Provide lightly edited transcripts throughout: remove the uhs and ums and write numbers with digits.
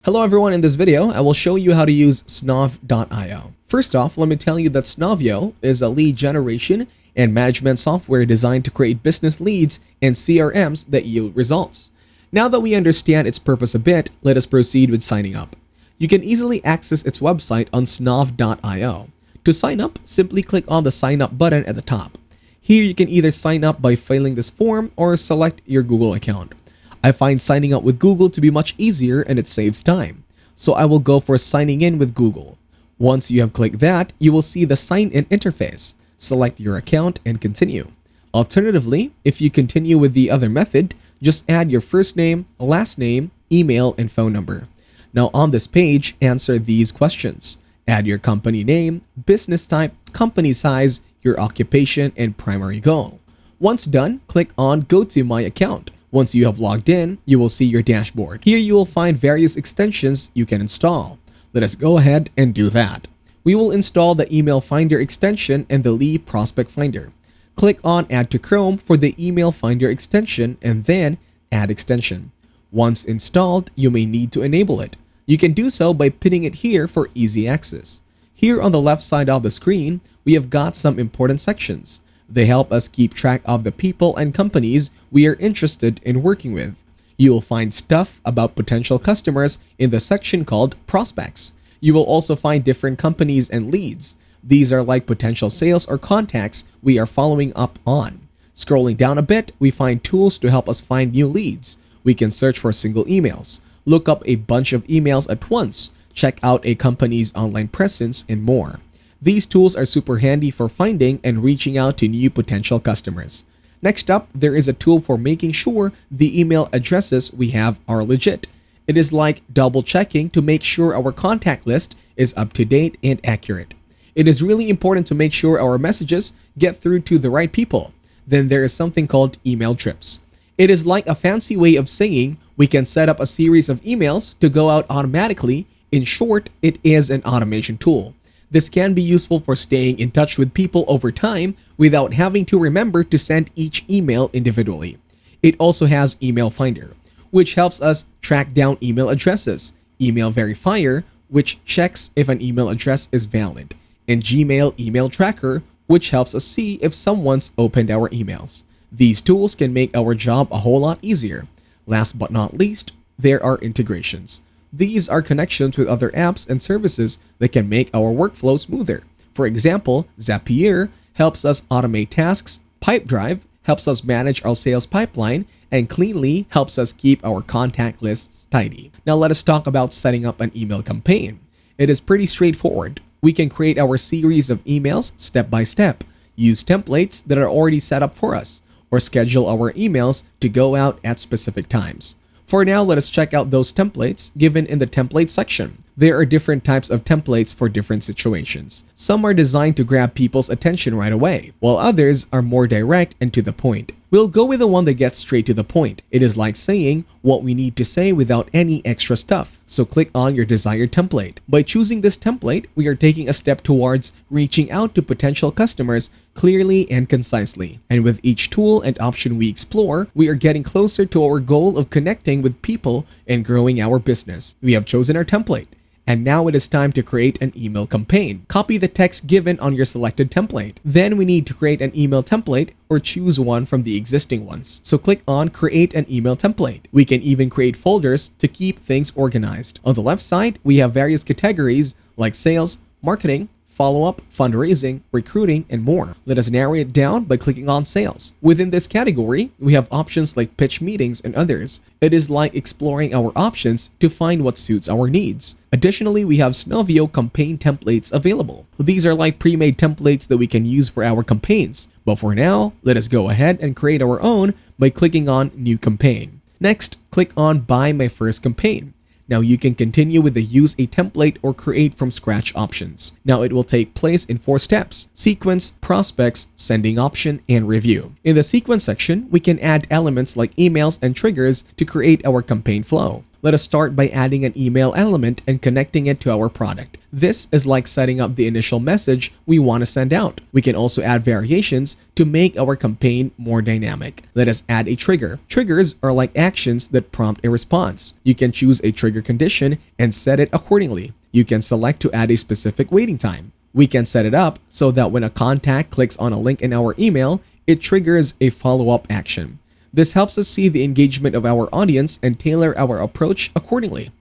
Hello everyone, in this video, I will show you how to use Snov.io. First off, let me tell you that Snov.io is a lead generation and management software designed to create business leads and CRMs that yield results. Now that we understand its purpose a bit, let us proceed with signing up. You can easily access its website on Snov.io. To sign up, simply click on the sign up button at the top. Here you can either sign up by filling this form or select your Google account. I find signing up with Google to be much easier and it saves time. So I will go for signing in with Google. Once you have clicked that, you will see the sign in interface. Select your account and continue. Alternatively, if you continue with the other method, just add your first name, last name, email, and phone number. Now on this page, answer these questions. Add your company name, business type, company size, your occupation, and primary goal. Once done, click on Go to My Account. Once you have logged in, you will see your dashboard. Here you will find various extensions you can install. Let us go ahead and do that. We will install the Email Finder extension and the Lead Prospect Finder. Click on Add to Chrome for the Email Finder extension and then Add Extension. Once installed, you may need to enable it. You can do so by pinning it here for easy access. Here on the left side of the screen, we have got some important sections. They help us keep track of the people and companies we are interested in working with. You will find stuff about potential customers in the section called Prospects. You will also find different companies and leads. These are like potential sales or contacts we are following up on. Scrolling down a bit, we find tools to help us find new leads. We can search for single emails, look up a bunch of emails at once, check out a company's online presence, and more. These tools are super handy for finding and reaching out to new potential customers. Next up, there is a tool for making sure the email addresses we have are legit. It is like double checking to make sure our contact list is up to date and accurate. It is really important to make sure our messages get through to the right people. Then there is something called email trips. It is like a fancy way of saying we can set up a series of emails to go out automatically. In short, it is an automation tool. This can be useful for staying in touch with people over time without having to remember to send each email individually. It also has Email Finder, which helps us track down email addresses, Email Verifier, which checks if an email address is valid, and Gmail Email Tracker, which helps us see if someone's opened our emails. These tools can make our job a whole lot easier. Last but not least, there are integrations. These are connections with other apps and services that can make our workflow smoother. For example, Zapier helps us automate tasks, Pipedrive helps us manage our sales pipeline, and Cleanly helps us keep our contact lists tidy. Now let us talk about setting up an email campaign. It is pretty straightforward. We can create our series of emails step by step, use templates that are already set up for us, or schedule our emails to go out at specific times. For now, let us check out those templates given in the template section. There are different types of templates for different situations. Some are designed to grab people's attention right away, while others are more direct and to the point. We'll go with the one that gets straight to the point. It is like saying what we need to say without any extra stuff. So click on your desired template. By choosing this template, we are taking a step towards reaching out to potential customers clearly and concisely. And with each tool and option we explore, we are getting closer to our goal of connecting with people and growing our business. We have chosen our template. And now it is time to create an email campaign. Copy the text given on your selected template. Then we need to create an email template or choose one from the existing ones. So click on Create an Email Template. We can even create folders to keep things organized. On the left side, we have various categories like sales, marketing, follow-up, fundraising, recruiting, and more. Let us narrow it down by clicking on sales. Within this category, we have options like pitch meetings and others. It is like exploring our options to find what suits our needs. Additionally, we have Snov.io campaign templates available. These are like pre-made templates that we can use for our campaigns. But for now, let us go ahead and create our own by clicking on New Campaign. Next, click on Buy My First Campaign. Now you can continue with the use a template or create from scratch options. Now it will take place in 4 steps: sequence, prospects, sending option, and review. In the sequence section, we can add elements like emails and triggers to create our campaign flow. Let us start by adding an email element and connecting it to our product. This is like setting up the initial message we want to send out. We can also add variations to make our campaign more dynamic. Let us add a trigger. Triggers are like actions that prompt a response. You can choose a trigger condition and set it accordingly. You can select to add a specific waiting time. We can set it up so that when a contact clicks on a link in our email, it triggers a follow-up action. This helps us see the engagement of our audience and tailor our approach accordingly.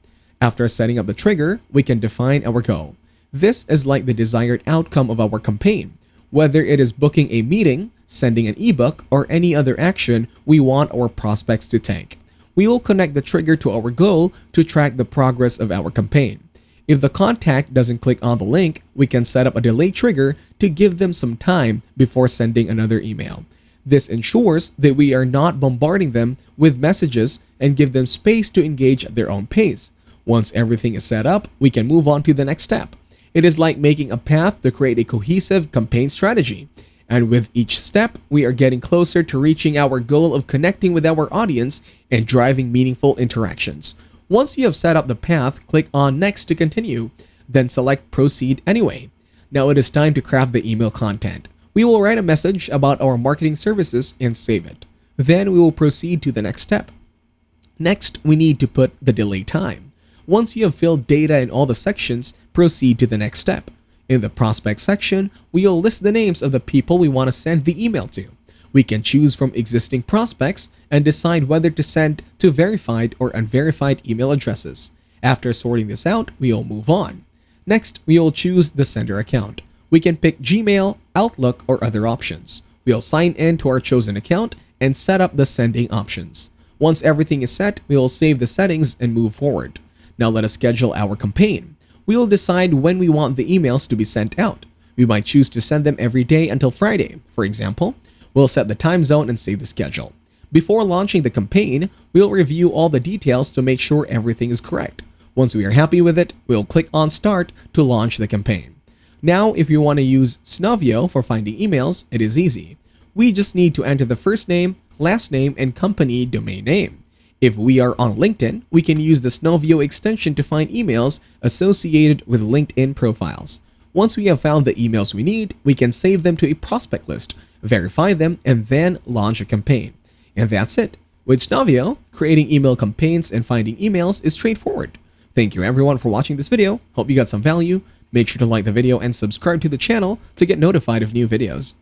After setting up the trigger, we can define our goal. This is like the desired outcome of our campaign, whether it is booking a meeting, sending an ebook, or any other action we want our prospects to take. We will connect the trigger to our goal to track the progress of our campaign. If the contact doesn't click on the link, we can set up a delay trigger to give them some time before sending another email. This ensures that we are not bombarding them with messages and give them space to engage at their own pace. Once everything is set up, we can move on to the next step. It is like making a path to create a cohesive campaign strategy. And with each step, we are getting closer to reaching our goal of connecting with our audience and driving meaningful interactions. Once you have set up the path, click on Next to continue, then select Proceed anyway. Now it is time to craft the email content. We will write a message about our marketing services and save it. Then we will proceed to the next step. Next, we need to put the delay time. Once you have filled data in all the sections, proceed to the next step. In the prospect section, we will list the names of the people we want to send the email to. We can choose from existing prospects and decide whether to send to verified or unverified email addresses. After sorting this out, we will move on. Next, we will choose the sender account. We can pick Gmail, Outlook, or other options. We'll sign in to our chosen account and set up the sending options. Once everything is set, we will save the settings and move forward. Now let us schedule our campaign. We will decide when we want the emails to be sent out. We might choose to send them every day until Friday. For example, we'll set the time zone and save the schedule. Before launching the campaign, we'll review all the details to make sure everything is correct. Once we are happy with it, we'll click on Start to launch the campaign. Now, if you want to use Snov for finding emails, it is easy. We just need to enter the first name, last name, and company domain name. If we are on LinkedIn, we can use the Snov extension to find emails associated with LinkedIn profiles. Once we have found the emails we need, we can save them to a prospect list, verify them, and then launch a campaign. And that's it. With Snov, creating email campaigns and finding emails is straightforward. Thank you everyone for watching this video. Hope you got some value. Make sure to like the video and subscribe to the channel to get notified of new videos.